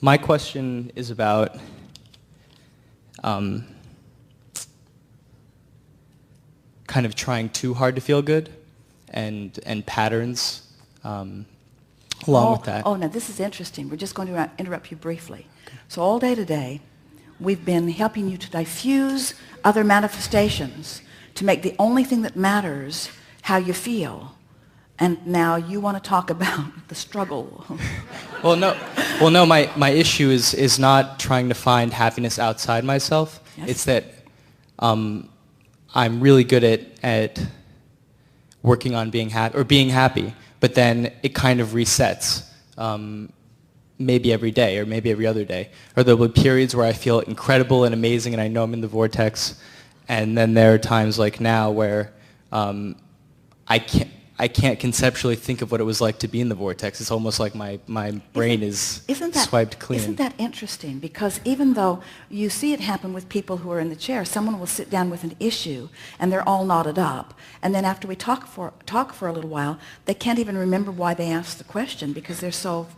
My question is about kind of trying too hard to feel good and patterns along with that. Oh, now this is interesting. We're just going to interrupt you briefly. Okay. So all day today, we've been helping you to diffuse other manifestations to make the only thing that matters how you feel. And now you want to talk about the struggle. Well, no. My issue is not trying to find happiness outside myself. Yes. It's that I'm really good at working on being happy, but then it kind of resets. Maybe every day or maybe every other day. Or there'll be periods where I feel incredible and amazing and I know I'm in the vortex. And then there are times like now where I can't conceptually think of what it was like to be in the vortex. It's almost like my brain is swiped clean. Isn't that interesting? Because even though you see it happen with people who are in the chair, someone will sit down with an issue and they're all knotted up. And then after we talk for a little while, they can't even remember why they asked the question because they're so...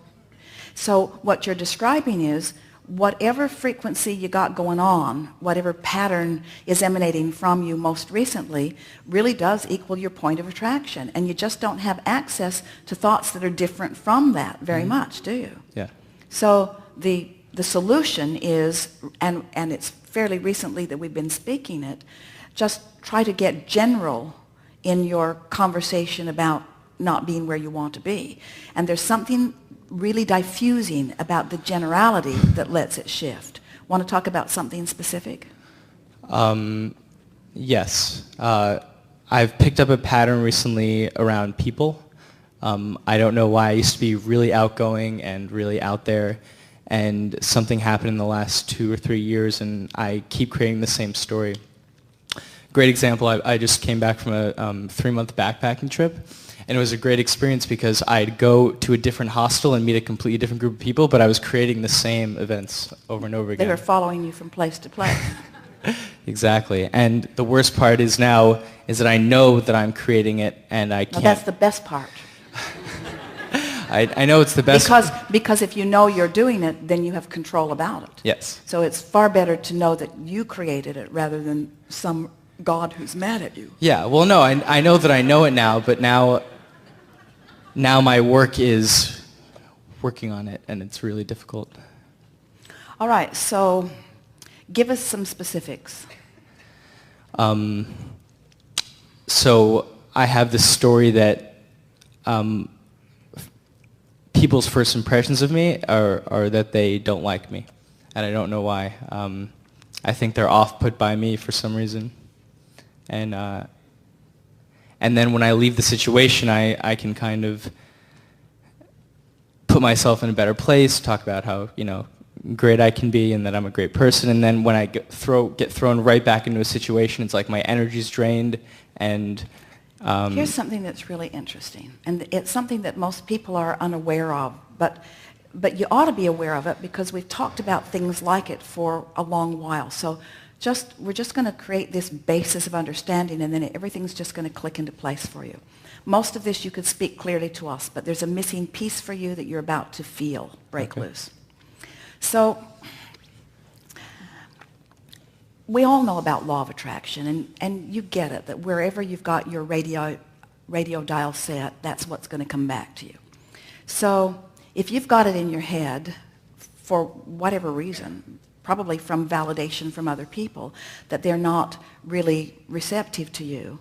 So what you're describing is whatever frequency you got going on, whatever pattern is emanating from you most recently, really does equal your point of attraction. And you just don't have access to thoughts that are different from that very much, do you? Yeah. So the solution is, and it's fairly recently that we've been speaking it, just try to get general in your conversation about not being where you want to be. And there's something really diffusing about the generality that lets it shift. Want to talk about something specific? Yes. I've picked up a pattern recently around people. I don't know why. I used to be really outgoing and really out there, and something happened in the last 2 or 3 years, and I keep creating the same story. Great example, I just came back from a 3-month backpacking trip. And it was a great experience because I'd go to a different hostel and meet a completely different group of people, but I was creating the same events over and over again. They were following you from place to place. Exactly. And the worst part is now is that I know that I'm creating it and I can't. Well, that's the best part. I know it's the best. Because if you know you're doing it, then you have control about it. Yes. So it's far better to know that you created it rather than some God who's mad at you. Yeah. Well, no, I know that I know it now, but now my work is working on it, and it's really difficult. All right, so give us some specifics. So I have this story that people's first impressions of me are that they don't like me, and I don't know why. I think they're off-put by me for some reason. And then when I leave the situation, I can kind of put myself in a better place, talk about how, great I can be and that I'm a great person. And then when I get thrown right back into a situation, it's like my energy's drained. And here's something that's really interesting. And it's something that most people are unaware of. But you ought to be aware of it because we've talked about things like it for a long while. So we're just going to create this basis of understanding, and then everything's just going to click into place for you. Most of this you could speak clearly to us, but there's a missing piece for you that you're about to feel break loose. So we all know about law of attraction, and you get it, that wherever you've got your radio dial set, that's what's going to come back to you. So if you've got it in your head, for whatever reason, probably from validation from other people, that they're not really receptive to you.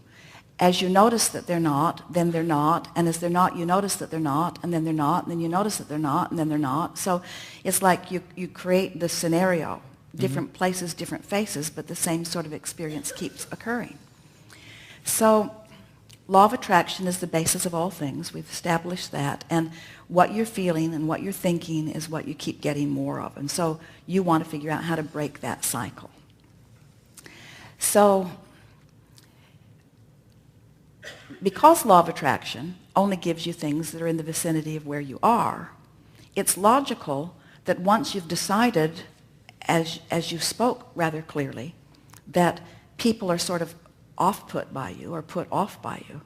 As you notice that they're not, then they're not, and as they're not, you notice that they're not, and then they're not, and then you notice that they're not, and then they're not. So it's like you create the scenario, different places, different faces, but the same sort of experience keeps occurring. So law of attraction is the basis of all things. We've established that. And what you're feeling and what you're thinking is what you keep getting more of. And so you want to figure out how to break that cycle. So because law of attraction only gives you things that are in the vicinity of where you are, it's logical that once you've decided, as you spoke rather clearly, that people are sort of off-put by you or put off by you,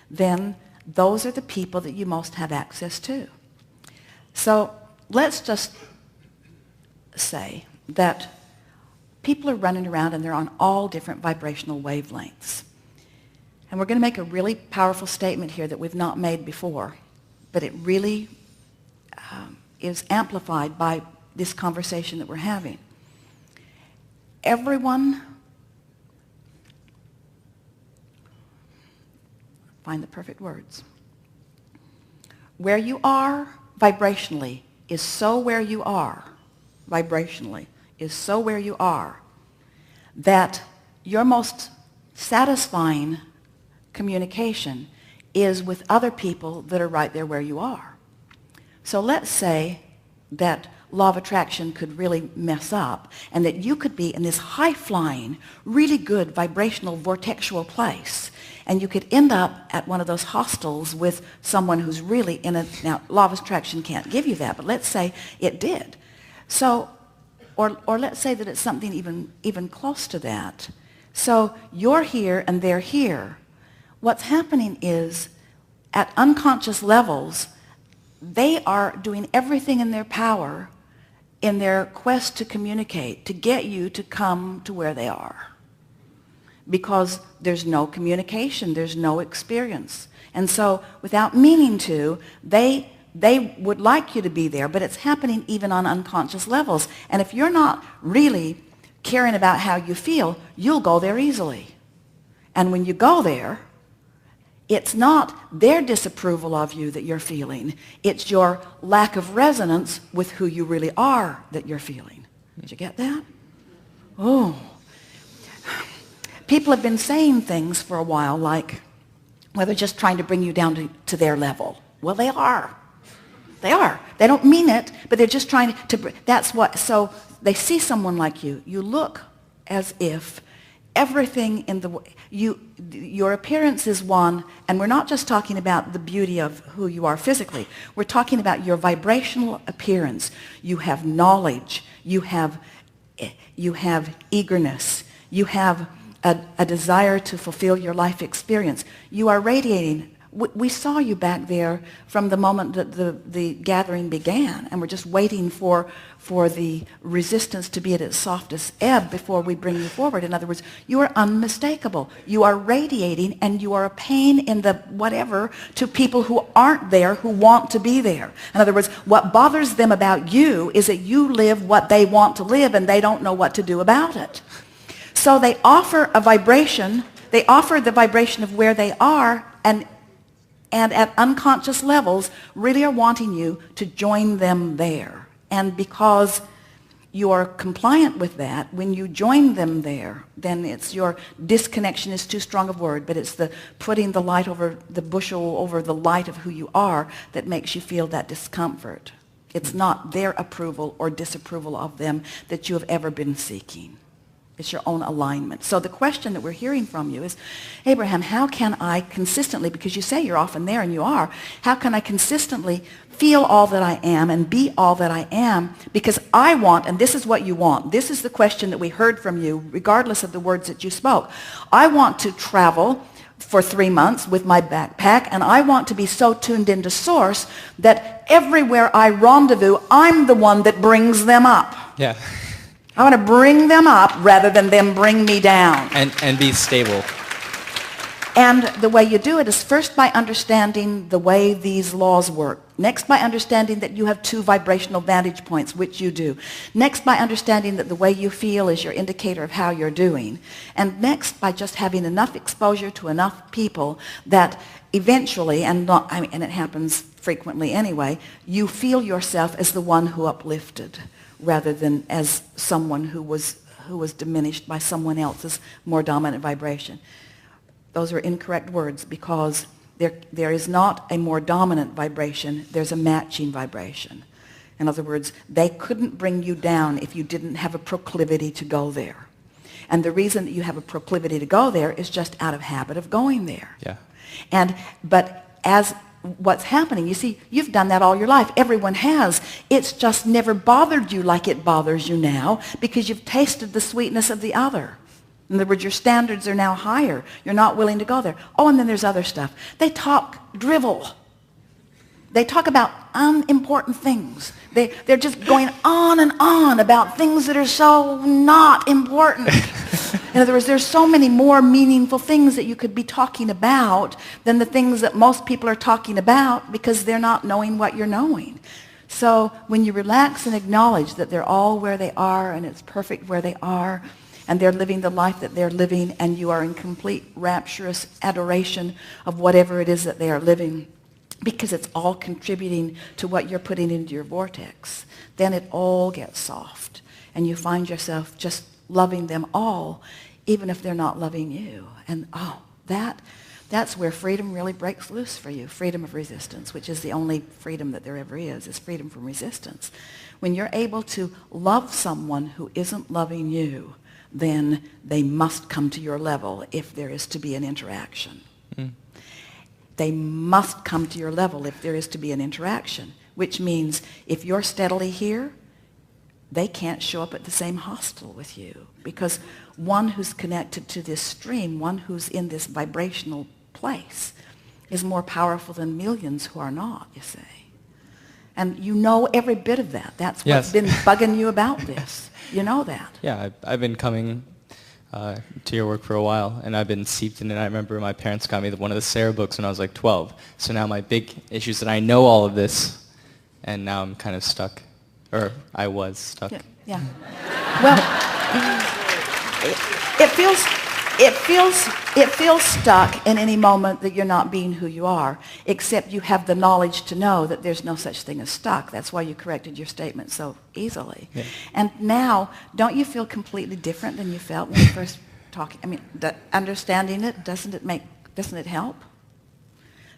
then those are the people that you most have access to. So let's just say that people are running around and they're on all different vibrational wavelengths. And we're going to make a really powerful statement here that we've not made before, but it really is amplified by this conversation that we're having. Everyone, find the perfect words. Where you are vibrationally is so where you are, vibrationally, is so where you are, that your most satisfying communication is with other people that are right there where you are. So let's say that law of attraction could really mess up and that you could be in this high-flying, really good vibrational vortexual place, and you could end up at one of those hostels with someone who's really in a, now law of attraction can't give you that, but let's say it did. So, or let's say that it's something even close to that. So you're here and they're here. What's happening is at unconscious levels, they are doing everything in their power in their quest to communicate, to get you to come to where they are. Because there's no communication, there's no experience. And so without meaning to, they would like you to be there, but it's happening even on unconscious levels. And if you're not really caring about how you feel, you'll go there easily. And when you go there, it's not their disapproval of you that you're feeling. It's your lack of resonance with who you really are that you're feeling. Did you get that? Oh. People have been saying things for a while like, well, they're just trying to bring you down to their level. Well, they are. They are. They don't mean it, but they're just trying to, that's what, so they see someone like you. You look as if everything in the, your appearance is one, and we're not just talking about the beauty of who you are physically. We're talking about your vibrational appearance. You have knowledge. You have eagerness. You have a desire to fulfill your life experience. You are radiating. We saw you back there from the moment that the gathering began, and we're just waiting for the resistance to be at its softest ebb before we bring you forward. In other words, you are unmistakable. You are radiating, and you are a pain in the whatever to people who aren't there, who want to be there. In other words, what bothers them about you is that you live what they want to live, and they don't know what to do about it. So they offer a vibration. They offer the vibration of where they are, and at unconscious levels really are wanting you to join them there. And because you are compliant with that, when you join them there, then it's your disconnection is too strong a word, but it's the putting the light over the bushel over the light of who you are that makes you feel that discomfort. It's not their approval or disapproval of them that you have ever been seeking. It's your own alignment. So the question that we're hearing from you is, Abraham, how can I consistently, because you say you're often there and you are, how can I consistently feel all that I am and be all that I am? Because I want, and this is what you want, this is the question that we heard from you, regardless of the words that you spoke. I want to travel for 3 months with my backpack, and I want to be so tuned into Source that everywhere I rendezvous, I'm the one that brings them up. Yeah. I want to bring them up rather than them bring me down. And be stable. And the way you do it is first by understanding the way these laws work. Next by understanding that you have 2 vibrational vantage points, which you do. Next by understanding that the way you feel is your indicator of how you're doing. And next by just having enough exposure to enough people that eventually, and it happens frequently anyway, you feel yourself as the one who uplifted, rather than as someone who was diminished by someone else's more dominant vibration. Those are incorrect words, because there is not a more dominant vibration, there's a matching vibration. In other words, they couldn't bring you down if you didn't have a proclivity to go there. And the reason that you have a proclivity to go there is just out of habit of going there. Yeah. But as what's happening, you see, you've done that all your life. Everyone has. It's just never bothered you like it bothers you now, because you've tasted the sweetness of the other. In other words, your standards are now higher. You're not willing to go there. Oh, and then there's other stuff. They talk drivel. They talk about unimportant things. They're just going on and on about things that are so not important. In other words, there's so many more meaningful things that you could be talking about than the things that most people are talking about because they're not knowing what you're knowing. So when you relax and acknowledge that they're all where they are and it's perfect where they are and they're living the life that they're living and you are in complete rapturous adoration of whatever it is that they are living because it's all contributing to what you're putting into your vortex, then it all gets soft and you find yourself just loving them all, even if they're not loving you. And that's where freedom really breaks loose for you. Freedom of resistance, which is the only freedom that there ever is freedom from resistance. When you're able to love someone who isn't loving you, then they must come to your level if there is to be an interaction. They must come to your level if there is to be an interaction, which means if you're steadily here, they can't show up at the same hostel with you because one who's connected to this stream, one who's in this vibrational place is more powerful than millions who are not, you see. And you know every bit of that. That's what's been bugging you about this. You know that. Yeah, I've been coming to your work for a while, and I've been seeped in it. I remember my parents got me one of the Sarah books when I was like 12. So now my big issue is that I know all of this, and now I'm kind of stuck. Or I was stuck. Yeah. Well, it feels stuck in any moment that you're not being who you are, except you have the knowledge to know that there's no such thing as stuck. That's why you corrected your statement so easily. Yeah. And now, don't you feel completely different than you felt when you first talking? I mean, understanding it, doesn't it help?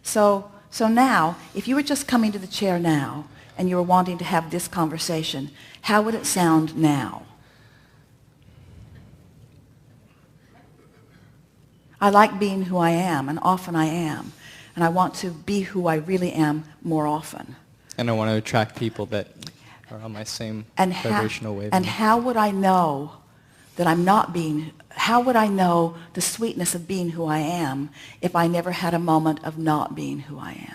So now, if you were just coming to the chair now, and you were wanting to have this conversation, how would it sound now? I like being who I am, and often I am. And I want to be who I really am more often. And I want to attract people that are on my same vibrational wave. And how would I know that I'm not being, how would I know the sweetness of being who I am if I never had a moment of not being who I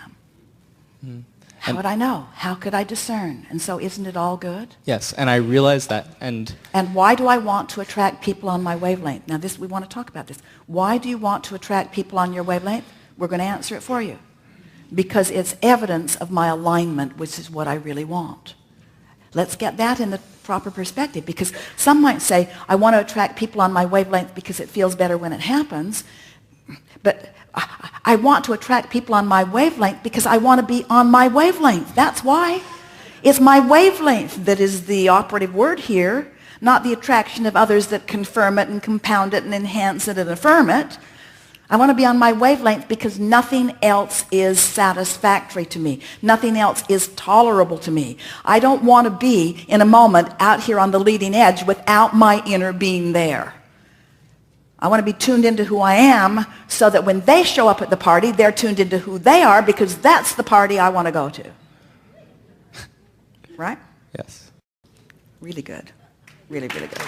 am? How would I know? How could I discern? And so isn't it all good? Yes, and I realize that. And why do I want to attract people on my wavelength? Now we want to talk about this. Why do you want to attract people on your wavelength? We're going to answer it for you. Because it's evidence of my alignment, which is what I really want. Let's get that in the proper perspective. Because some might say, I want to attract people on my wavelength because it feels better when it happens. But I want to attract people on my wavelength because I want to be on my wavelength. That's why. It's my wavelength that is the operative word here, not the attraction of others that confirm it and compound it and enhance it and affirm it. I want to be on my wavelength because nothing else is satisfactory to me. Nothing else is tolerable to me. I don't want to be in a moment out here on the leading edge without my inner being there. I want to be tuned into who I am so that when they show up at the party, they're tuned into who they are because that's the party I want to go to. Right? Yes. Really good. Really, really good.